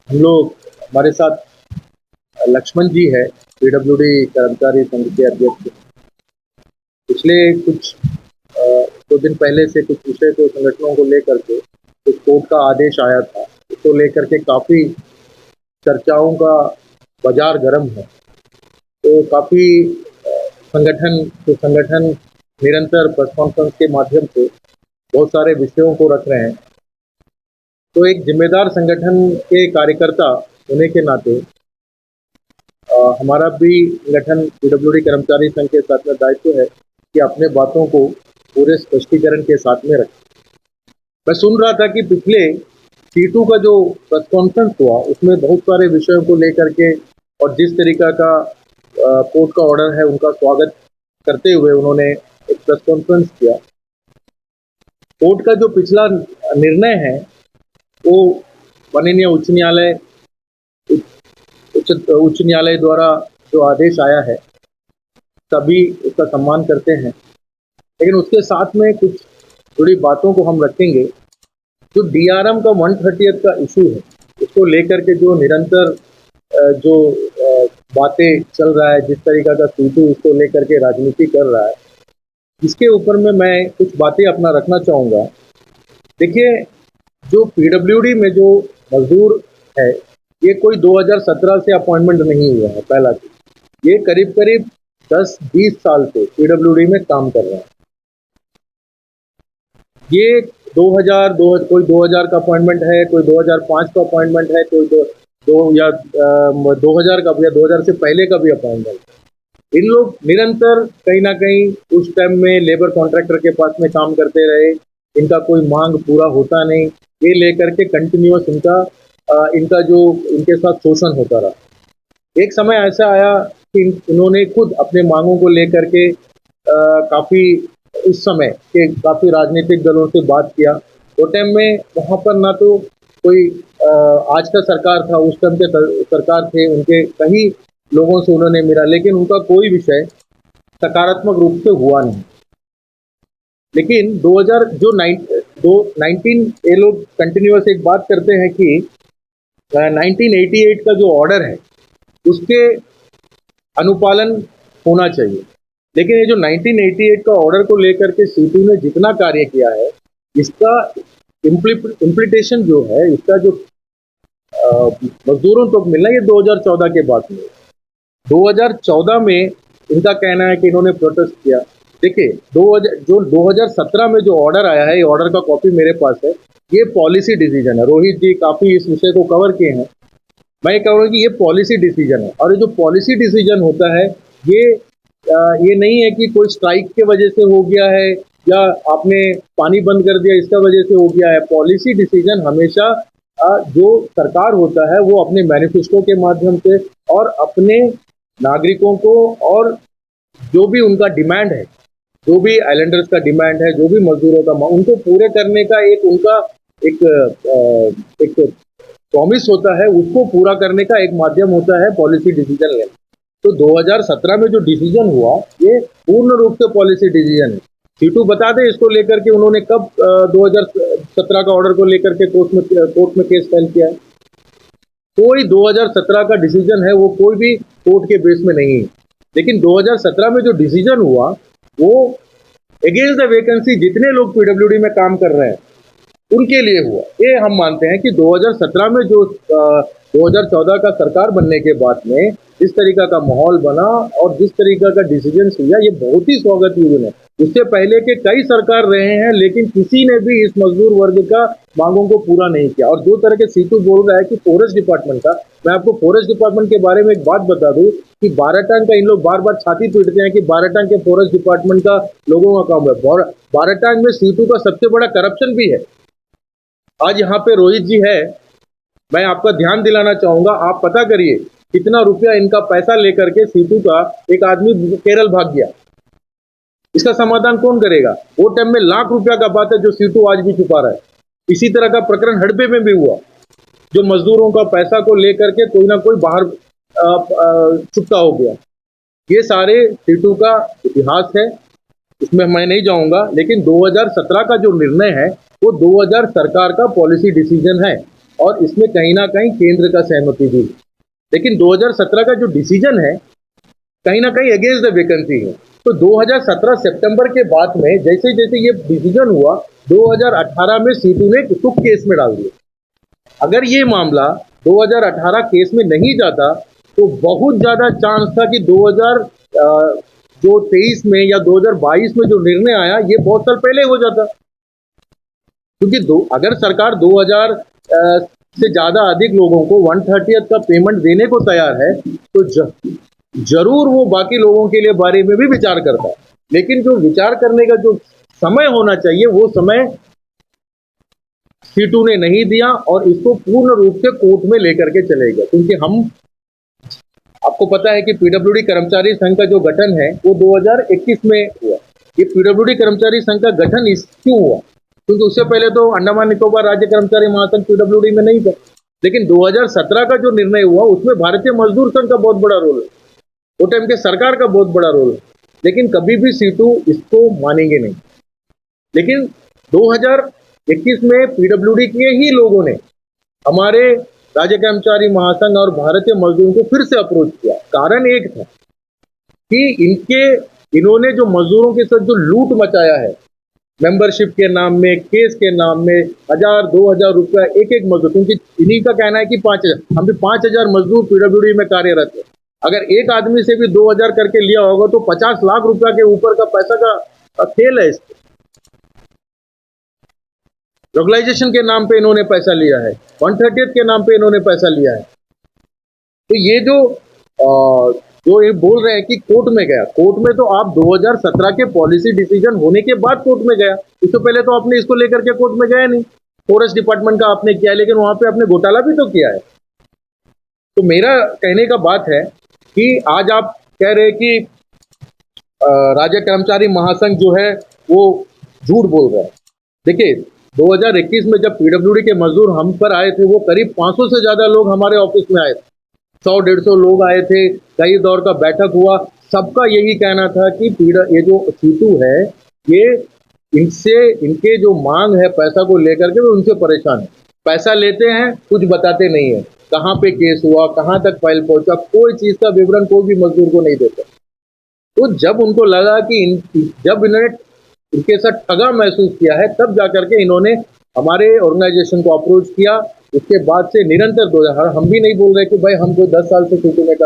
हम लोग हमारे साथ लक्ष्मण जी है, पीडब्ल्यूडी कर्मचारी संघ के अध्यक्ष। पिछले कुछ 2 दिन पहले से कुछ विषय को संगठनों को लेकर के कुछ कोर्ट का आदेश आया था, इसको लेकर के काफ़ी चर्चाओं का बाजार गर्म है। तो काफ़ी संगठन निरंतर प्रेस कॉन्फ्रेंस के माध्यम से बहुत सारे विषयों को रख रहे हैं। तो एक जिम्मेदार संगठन के कार्यकर्ता होने के नाते हमारा भी संगठन पीडब्ल्यूडी कर्मचारी संघ के साथ में दायित्व है कि अपने बातों को पूरे स्पष्टीकरण के साथ में रखें। मैं सुन रहा था कि पिछले C2 का जो प्रेस कॉन्फ्रेंस हुआ उसमें बहुत सारे विषयों को लेकर के और जिस तरीका का कोर्ट का ऑर्डर है उनका स्वागत करते हुए उन्होंने एक प्रेस कॉन्फ्रेंस किया। कोर्ट का जो पिछला निर्णय है वो माननीय उच्च न्यायालय द्वारा जो आदेश आया है सभी उसका सम्मान करते हैं, लेकिन उसके साथ में कुछ थोड़ी बातों को हम रखेंगे। जो DRM का 130th का इशू है उसको लेकर के जो निरंतर जो बातें चल रहा है, जिस तरीका का C2 इसको लेकर के राजनीति कर रहा है, इसके ऊपर में मैं कुछ बातें अपना रखना चाहूँगा। देखिए, जो पीडब्ल्यूडी में जो मजदूर है ये कोई 2017 से अपॉइंटमेंट नहीं हुआ है। पहला चीज, ये करीब करीब 10-20 साल से पीडब्ल्यूडी में काम कर रहा है। ये कोई 2000 का अपॉइंटमेंट है, कोई 2005 का अपॉइंटमेंट है, कोई 2000 का या 2000 से पहले का भी अपॉइंटमेंट है। इन लोग निरंतर कहीं ना कहीं उस टाइम में लेबर कॉन्ट्रैक्टर के पास में काम करते रहे, इनका कोई मांग पूरा होता नहीं, ये लेकर के कंटिन्यूअस इनका जो इनके साथ शोषण होता रहा। एक समय ऐसा आया कि इन्होंने खुद अपने मांगों को लेकर के काफ़ी उस समय के काफ़ी राजनीतिक दलों से बात किया। वो टाइम में वहाँ पर ना तो कोई आज का सरकार था, उस टाइम के सरकार थे, उनके कई लोगों से उन्होंने मिला, लेकिन उनका कोई विषय सकारात्मक रूप से हुआ नहीं। लेकिन 19 ये लोग कंटिन्यूअस एक बात करते हैं कि 1988 का जो ऑर्डर है उसके अनुपालन होना चाहिए, लेकिन ये जो 1988 का ऑर्डर को लेकर के C2 ने जितना कार्य किया है, इसका इम्प्लीटेशन जो है, इसका जो मजदूरों को मिलना, ये 2014 के बाद में 2014 में इनका कहना है कि इन्होंने प्रोटेस्ट किया। देखिए, 2017 में जो ऑर्डर आया है, ये ऑर्डर का कॉपी मेरे पास है, ये पॉलिसी डिसीजन है। रोहित जी काफ़ी इस विषय को कवर किए हैं। मैं कहूँगा कि ये पॉलिसी डिसीजन है, और ये जो पॉलिसी डिसीजन होता है ये नहीं है कि कोई स्ट्राइक के वजह से हो गया है या आपने पानी बंद कर दिया इसका वजह से हो गया है। पॉलिसी डिसीजन हमेशा जो सरकार होता है वो अपने मैनिफेस्टो के माध्यम से और अपने नागरिकों को और जो भी उनका डिमांड है, जो भी आइलैंडर्स का डिमांड है, जो भी मजदूरों का उनको पूरे करने का उनका एक प्रॉमिस होता है, उसको पूरा करने का एक माध्यम होता है पॉलिसी डिसीजन लेना। तो 2017 में जो डिसीजन हुआ ये पूर्ण रूप से पॉलिसी डिसीजन है। C2 बता दें इसको लेकर के उन्होंने कब 2017 का ऑर्डर को लेकर के कोर्ट में केस फाइल किया है। कोई 2017 का डिसीजन है वो कोई भी कोर्ट के बेस में नहीं है, लेकिन 2017 में जो डिसीजन हुआ वो अगेंस्ट द वैकेंसी जितने लोग पीडब्ल्यूडी में काम कर रहे हैं उनके लिए हुआ। ये हम मानते हैं कि 2017 में जो 2014 का सरकार बनने के बाद में जिस तरीका का माहौल बना और जिस तरीका का डिसीजन लिया, ये बहुत ही स्वागत योग्य है। उससे पहले के कई सरकार रहे हैं, लेकिन किसी ने भी इस मजदूर वर्ग का मांगों को पूरा नहीं किया। और जो तरह के C2 बोल रहा है कि फॉरेस्ट डिपार्टमेंट का, मैं आपको फॉरेस्ट डिपार्टमेंट के बारे में एक बात बता दूं कि बाराटांग का इन लोग बार बार छाती पीटते हैं कि बाराटांग के फॉरेस्ट डिपार्टमेंट का लोगों का काम है। बाराटांग में C2 का सबसे बड़ा करप्शन भी है। आज यहाँ पे रोहित जी है, मैं आपका ध्यान दिलाना चाहूंगा, आप पता करिए कितना रुपया इनका पैसा लेकर के C2 का एक आदमी केरल भाग गया। इसका समाधान कौन करेगा? वो टाइम में लाख रुपया का बात है जो C2 आज भी छुपा रहा है। इसी तरह का प्रकरण हड़पे में भी हुआ, जो मजदूरों का पैसा को लेकर के कोई ना कोई बाहर चुपता हो गया। ये सारे C2 का इतिहास है, इसमें मैं नहीं जाऊंगा, लेकिन 2017 का जो निर्णय है वो 2000 सरकार का पॉलिसी डिसीजन है और इसमें कहीं ना कहीं केंद्र का सहमति भी है। लेकिन 2017 का जो डिसीजन है कहीं ना कहीं अगेंस्ट द वैकेंसी है। तो 2017 सितंबर के बाद में जैसे जैसे ये डिसीजन हुआ, 2018 में सीटू ने कुछ केस में डाल दिया। अगर ये मामला 2018 केस में नहीं जाता तो बहुत ज्यादा चांस था कि 2023 में या 2022 में जो निर्णय आया ये बहुत साल पहले हो जाता। क्योंकि अगर सरकार 2000 से ज्यादा अधिक लोगों को 1/30 का पेमेंट देने को तैयार है तो जरूर वो बाकी लोगों के लिए बारे में भी विचार करता है। लेकिन जो विचार करने का जो समय होना चाहिए वो समय सीटू ने नहीं दिया और इसको पूर्ण रूप से कोर्ट में लेकर के चले गए। क्योंकि आपको पता है कि पीडब्ल्यूडी कर्मचारी संघ का जो गठन है वो 2021 में हुआ। ये पीडब्ल्यूडी कर्मचारी संघ का गठन क्यों हुआ? क्योंकि उससे पहले तो अंडमान निकोबार राज्य कर्मचारी महासंघ पीडब्ल्यूडी में नहीं था। लेकिन 2017 का जो निर्णय हुआ उसमें भारतीय मजदूर संघ का बहुत बड़ा रोल है, वो टाइम के सरकार का बहुत बड़ा रोल है। लेकिन कभी भी सीटू इसको मानेंगे नहीं। लेकिन 2021 में पीडब्ल्यूडी के ही लोगों ने हमारे राज्य कर्मचारी महासंघ और भारतीय मजदूरों को फिर से अप्रोच किया। कारण एक था कि इन्होंने जो मजदूरों के साथ जो लूट मचाया है, मेंबरशिप के नाम में, केस के नाम में 1000-2000 रुपया एक एक मजदूर, क्योंकि इन्हीं का कहना है कि 5000, हम भी 5000 मजदूर पीडब्ल्यूडी में कार्यरत है। अगर एक आदमी से भी 2000 करके लिया होगा तो 50 लाख रुपया के ऊपर का पैसा का खेल है। इसके रेगुलाइजेशन के नाम पे इन्होंने पैसा लिया है, 1/30 के नाम पे इन्होंने पैसा लिया है। तो ये जो ये बोल रहे हैं कि कोर्ट में गया, कोर्ट में तो आप 2017 के पॉलिसी डिसीजन होने के बाद कोर्ट में गया। इससे पहले तो आपने इसको लेकर के कोर्ट में गया नहीं। फॉरेस्ट डिपार्टमेंट का आपने किया, लेकिन वहां पे आपने घोटाला भी तो किया है। तो मेरा कहने का बात है कि आज आप कह रहे हैं कि राज्य कर्मचारी महासंघ जो है वो झूठ बोल रहा है। देखिए 2021 में जब पीडब्ल्यूडी के मजदूर हम पर आए थे वो करीब 500 से ज्यादा लोग हमारे ऑफिस में आए थे, 100-150 लोग आए थे, कई दौर का बैठक हुआ। सबका यही कहना था कि ये जो सीटू है ये इनके जो मांग है पैसा को लेकर के वो उनसे परेशान है। पैसा लेते हैं, कुछ बताते नहीं है, कहाँ पे केस हुआ, कहाँ तक फाइल पहुंचा, कोई चीज का विवरण कोई भी मजदूर को नहीं देता। तो जब उनको लगा कि जब इन्होंने इनके साथ ठगा महसूस किया है तब जाकर के इन्होंने हमारे ऑर्गेनाइजेशन को अप्रोच किया। उसके बाद से निरंतर हम भी नहीं बोल रहे कि भाई हम कोई 10 साल से सीटू में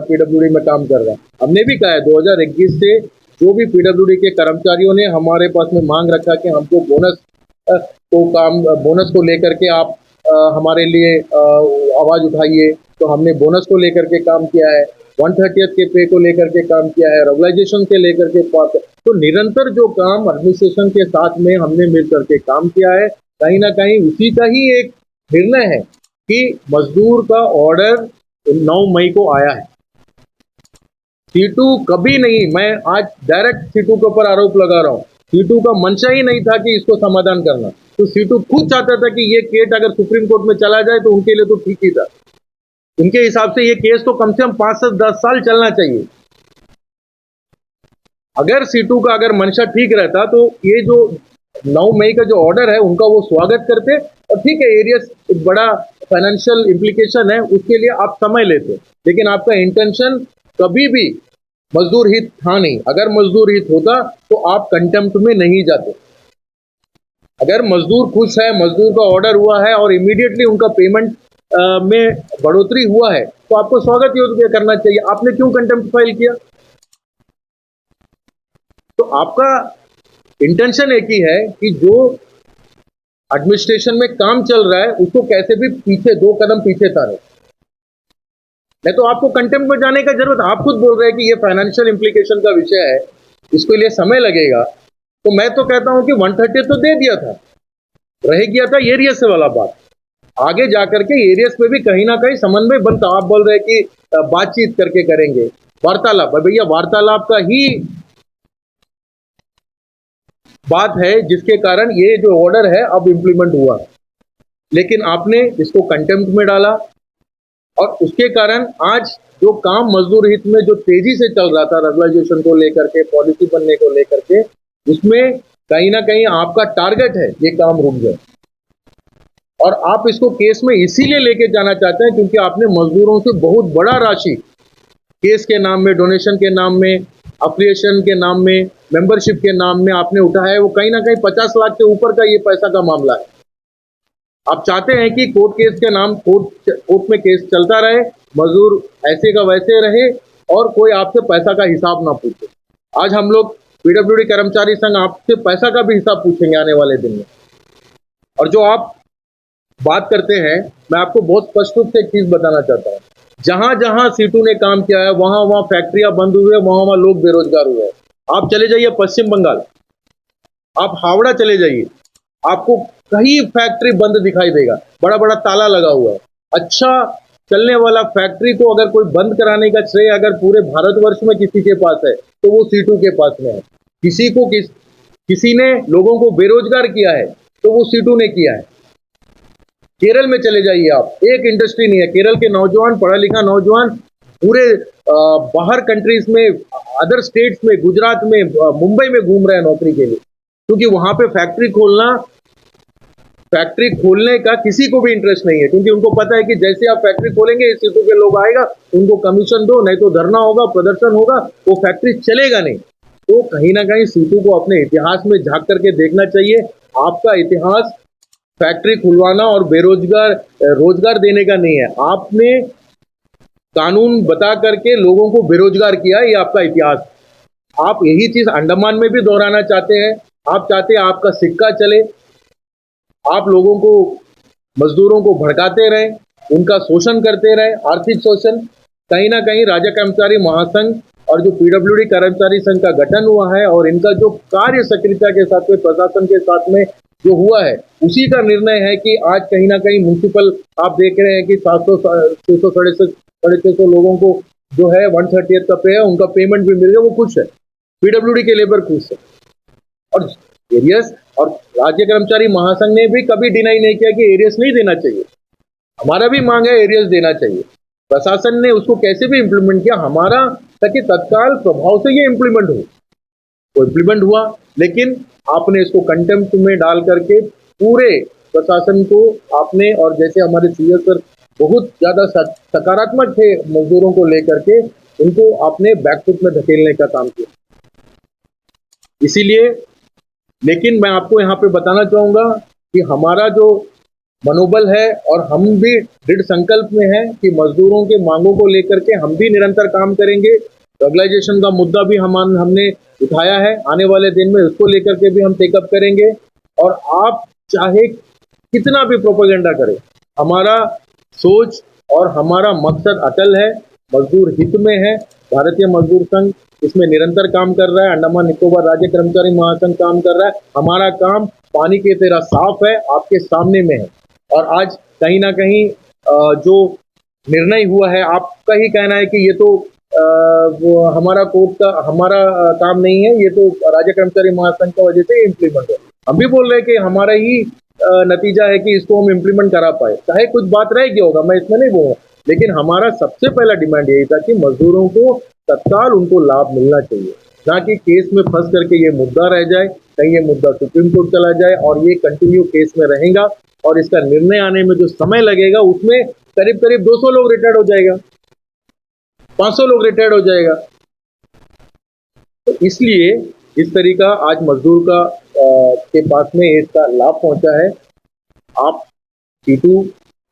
पीडब्ल्यूडी में काम कर रहे हैं। हमने भी कहा है 2021 से जो भी पीडब्ल्यूडी के कर्मचारियों ने हमारे पास में मांग रखा कि हमको बोनस को लेकर के आप हमारे लिए आवाज उठाइए, तो हमने बोनस को लेकर के काम किया है, 1/30 के पे को लेकर के काम किया है, रेगुलाइजेशन के लेकर के तो निरंतर जो काम एडमिनिस्ट्रेशन के साथ में हमने मिल करके काम किया है। कहीं ना कहीं उसी का ही एक निर्णय है कि मजदूर का ऑर्डर 9 मई को आया है। सीटू कभी नहीं, मैं आज डायरेक्ट सीटू के ऊपर आरोप लगा रहा हूं, सीटू का मंशा ही नहीं था कि इसको समाधान करना। तो सीटू खुद चाहता था कि ये केस अगर सुप्रीम कोर्ट में चला जाए तो उनके लिए तो ठीक ही था। उनके हिसाब से ये केस तो कम से कम 5 से 10 साल चलना चाहिए। अगर सीटू का अगर मंशा ठीक रहता तो ये जो 9 मई का जो ऑर्डर है उनका वो स्वागत करते, और ठीक है एरियस एक बड़ा फाइनेंशियल इम्प्लीकेशन है उसके लिए आप समय लेते, लेकिन आपका इंटेंशन कभी भी मजदूर हित था नहीं। अगर मजदूर हित होता तो आप कंटेम्प्ट में नहीं जाते। अगर मजदूर खुश है, मजदूर का ऑर्डर हुआ है और इमीडिएटली उनका पेमेंट में बढ़ोतरी हुआ है तो आपको स्वागत योग्य करना चाहिए। आपने क्यों कंटेम्प्ट फाइल किया? तो आपका इंटेंशन एक ही है कि जो एडमिनिस्ट्रेशन में काम चल रहा है उसको कैसे भी पीछे 2 कदम पीछे तारे। नहीं तो आपको कंटेम्प्ट में जाने का जरूरत, आप खुद बोल रहे हैं कि ये फाइनेंशियल इंप्लीकेशन का विषय है, इसके लिए समय लगेगा। तो मैं तो कहता हूं कि 1/30 तो दे दिया था, रह गया था एरियस से वाला बात। आगे जाकर के एरियस पे भी कहीं ना कहीं समन्वय बनता। आप बोल रहे हैं कि बातचीत करके करेंगे, वार्तालाप, भैया वार्तालाप का ही बात है जिसके कारण ये जो ऑर्डर है अब इंप्लीमेंट हुआ है। लेकिन आपने इसको कंटेम्प्ट में डाला और उसके कारण आज जो काम मजदूर हित में जो तेजी से चल रहा था रेगुलाइजेशन को लेकर के, पॉलिसी बनने को लेकर के, उसमें कहीं ना कहीं आपका टारगेट है ये काम रुक जाए, और आप इसको केस में इसीलिए लेके जाना चाहते हैं क्योंकि आपने मजदूरों से बहुत बड़ा राशि केस के नाम में, डोनेशन के नाम में, अफिलिएशन के नाम में, मेंबरशिप के नाम में आपने उठाया है। वो कहीं ना कहीं 50 लाख के ऊपर का ये पैसा का मामला है। आप चाहते हैं कि कोर्ट केस के नाम, कोर्ट में केस चलता रहे, मजदूर ऐसे का वैसे रहे और कोई आपसे पैसा का हिसाब ना पूछे। आज हम लोग पीडब्ल्यूडी कर्मचारी संघ आपसे पैसा का भी हिसाब पूछेंगे आने वाले दिन में। और जो आप बात करते हैं, मैं आपको बहुत स्पष्ट रूप से एक चीज बताना चाहता हूँ, जहां जहां सीटू ने काम किया है वहां वहां फैक्ट्रियां बंद हुई है, वहां वहां लोग बेरोजगार हुए हैं। आप चले जाइए पश्चिम बंगाल, आप हावड़ा चले जाइए, आपको कहीं फैक्ट्री बंद दिखाई देगा, बड़ा बड़ा ताला लगा हुआ है। अच्छा चलने वाला फैक्ट्री को अगर कोई बंद कराने का श्रेय अगर पूरे भारतवर्ष में किसी के पास है तो वो सीटू के पास में है। किसी ने लोगों को बेरोजगार किया है तो वो सीटू ने किया है। केरल में चले जाइए आप, एक इंडस्ट्री नहीं है। केरल के नौजवान, पढ़ा लिखा नौजवान पूरे बाहर कंट्रीज में, अदर स्टेट्स में, गुजरात में, मुंबई में घूम रहे हैं नौकरी के लिए, क्योंकि वहां पे फैक्ट्री खोलने का किसी को भी इंटरेस्ट नहीं है, क्योंकि उनको पता है कि जैसे आप फैक्ट्री खोलेंगे इस सीटू के लोग आएगा, उनको कमीशन दो, नहीं तो धरना होगा, प्रदर्शन होगा, वो फैक्ट्री चलेगा नहीं। तो कहीं ना कहीं सीटू को अपने इतिहास में झांक करके देखना चाहिए। आपका इतिहास फैक्ट्री खुलवाना और रोजगार देने का नहीं है। आपने कानून बता करके लोगों को बेरोजगार किया, ये आपका इतिहास। आप यही चीज अंडमान में भी दोहराना चाहते हैं। आप चाहते हैं आपका सिक्का चले, आप लोगों को, मजदूरों को भड़काते रहे, उनका शोषण करते रहे, आर्थिक शोषण। कहीं ना कहीं राज्य कर्मचारी महासंघ और जो पीडब्ल्यूडी कर्मचारी संघ का गठन हुआ है और इनका जो कार्य सक्रियता के साथ में, प्रशासन के साथ में जो हुआ है, उसी का निर्णय है कि आज कहीं ना कहीं म्युनिसिपल, आप देख रहे हैं कि 700, 600, 650 लोगों को जो है 130 का पे है, उनका पेमेंट भी मिल गया, वो खुश है। पीडब्ल्यूडी के लेबर खुश है। और एरियस और राज्य कर्मचारी महासंघ ने भी कभी डिनाई नहीं किया कि एरियस नहीं देना चाहिए। हमारा भी मांग है एरियस देना चाहिए। प्रशासन ने उसको कैसे भी इंप्लीमेंट किया, हमारा ताकि तत्काल प्रभाव से ये इंप्लीमेंट हो, वो इंप्लीमेंट हुआ। लेकिन आपने इसको कंटेम्प्ट में डाल करके पूरे प्रशासन को आपने, और जैसे हमारे सीएस सर बहुत ज्यादा सकारात्मक थे मजदूरों को लेकर के, उनको आपने बैकफुट में धकेलने का काम किया। इसीलिए, लेकिन मैं आपको यहाँ पे बताना चाहूंगा कि हमारा जो मनोबल है और हम भी दृढ़ संकल्प में है कि मजदूरों के मांगों को लेकर के हम भी निरंतर काम करेंगे। रेगुलाइजेशन का मुद्दा भी हमने उठाया है, आने वाले दिन में उसको लेकर के भी हम टेकअप करेंगे। और आप चाहे कितना भी प्रोपेगेंडा करें, हमारा सोच और हमारा मकसद अटल है, मजदूर हित में है। भारतीय मजदूर संघ इसमें निरंतर काम कर रहा है, अंडमान निकोबार राज्य कर्मचारी महासंघ काम कर रहा है। हमारा काम पानी की तरह साफ है, आपके सामने में है। और आज कहीं ना कहीं जो निर्णय हुआ है, आपका ही कहना है कि ये तो वो हमारा कोर्ट का, हमारा काम नहीं है, ये तो राज्य कर्मचारी महासंघ की वजह से इम्प्लीमेंट है। हम भी बोल रहे हैं कि हमारा ही नतीजा है कि इसको हम इम्प्लीमेंट करा पाए, चाहे कुछ बात रह गया होगा, मैं इसमें नहीं बोलूंगा, लेकिन हमारा सबसे पहला डिमांड यही था कि मजदूरों को तत्काल उनको लाभ मिलना चाहिए, ना कि केस में फंस करके ये मुद्दा रह जाए, कहीं ये मुद्दा सुप्रीम कोर्ट चला जाए और ये कंटिन्यू केस में रहेगा और इसका निर्णय आने में जो समय लगेगा उसमें करीब करीब 200 लोग रिटायर्ड हो जाएगा, 500 लोग रिटायर्ड हो जाएगा। तो इसलिए इस तरीका आज मजदूर का के पास में इसका लाभ पहुंचा है। आप सीटू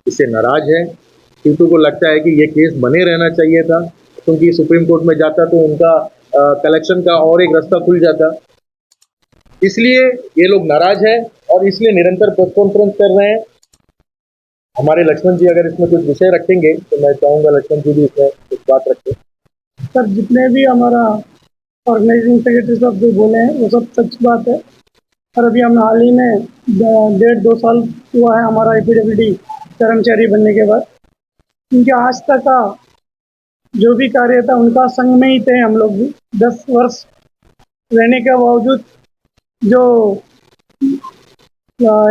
इससे नाराज है, सीटू को लगता है कि ये केस बने रहना चाहिए था, क्योंकि सुप्रीम कोर्ट में जाता तो उनका कलेक्शन का और एक रास्ता खुल जाता। इसलिए ये लोग नाराज है और इसलिए निरंतर प्रेस कॉन्फ्रेंस कर रहे हैं। हमारे लक्ष्मण जी अगर इसमें कुछ विषय रखेंगे तो मैं चाहूंगा लक्ष्मण जी भी इसमें कुछ बात रखें। सर, जितने भी हमारा ऑर्गेनाइजिंग सेक्रेटरी साहब जो बोले हैं वो सब सच बात है। और अभी हम हाल ही में 1.5-2 साल हुआ है हमारा एपीडब्ल्यूडी कर्मचारी बनने के बाद, क्योंकि आज तक का जो भी कार्य था उनका संग में ही थे हम लोग भी। 10 वर्ष रहने के बावजूद जो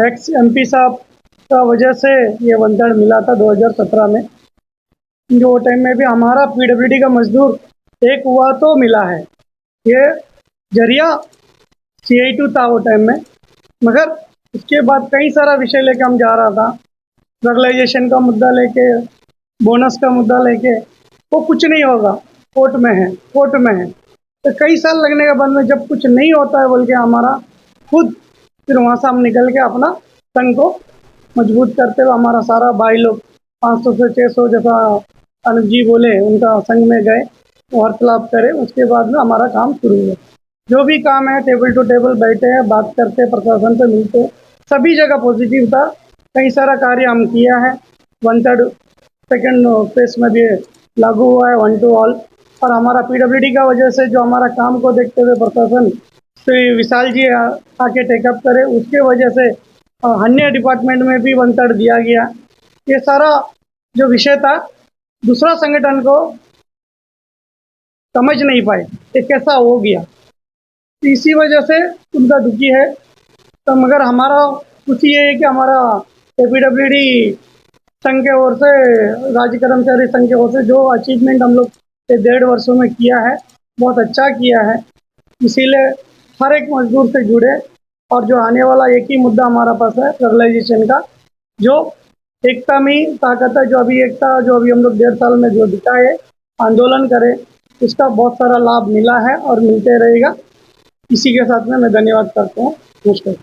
एक्स MP साहब का वजह से ये वंदड़ मिला था 2017 में, जो वो टाइम में भी हमारा पीडब्ल्यूडी का मजदूर एक हुआ तो मिला है। ये जरिया CI2 था वो टाइम में, मगर उसके बाद कई सारा विषय लेके हम जा रहा था, रेगुलाइजेशन का मुद्दा लेके, बोनस का मुद्दा लेके, वो कुछ नहीं होगा, कोर्ट में है, कोर्ट में है। तो कई साल लगने के बाद में जब कुछ नहीं होता है बोल के हमारा खुद फिर वहाँ से हम निकल के अपना संघ को मजबूत करते हुए हमारा सारा भाई लोग 500 से 600 जैसा अनुज जी बोले उनका संघ में गए, वार्तालाप करे, उसके बाद में हमारा काम शुरू हुआ। जो भी काम है टेबल टू टेबल बैठे हैं, बात करते हैं, प्रशासन से मिलते हैं, सभी जगह पॉजिटिव था। कई सारा कार्य हम किया है, 1/3 सेकेंड फेज में भी लागू हुआ है 1 to ऑल। और हमारा PWD का वजह से जो हमारा काम को देखते हुए प्रशासन श्री विशाल जी आके टेकअप करे, उसके वजह से अन्य डिपार्टमेंट में भी 1/3 दिया गया। ये सारा जो विषय था दूसरा संगठन को समझ नहीं पाए कि कैसा हो गया, तो इसी वजह से उनका दुखी है। तो मगर हमारा खुशी ये है कि हमारा APWD संघ के ओर से, राज्य कर्मचारी संघ की ओर से जो अचीवमेंट हम लोग ये 1.5 वर्षों में किया है, बहुत अच्छा किया है। इसीलिए हर एक मजदूर से जुड़े और जो आने वाला एक ही मुद्दा हमारा पास है रेगुलाइजेशन का, जो एकता में ही ताकत है, जो अभी एकता जो अभी हम लोग 1.5 साल में जो दिखाए आंदोलन करे, इसका बहुत सारा लाभ मिला है और मिलते रहेगा। इसी के साथ में मैं धन्यवाद करता हूँ। नमस्कार।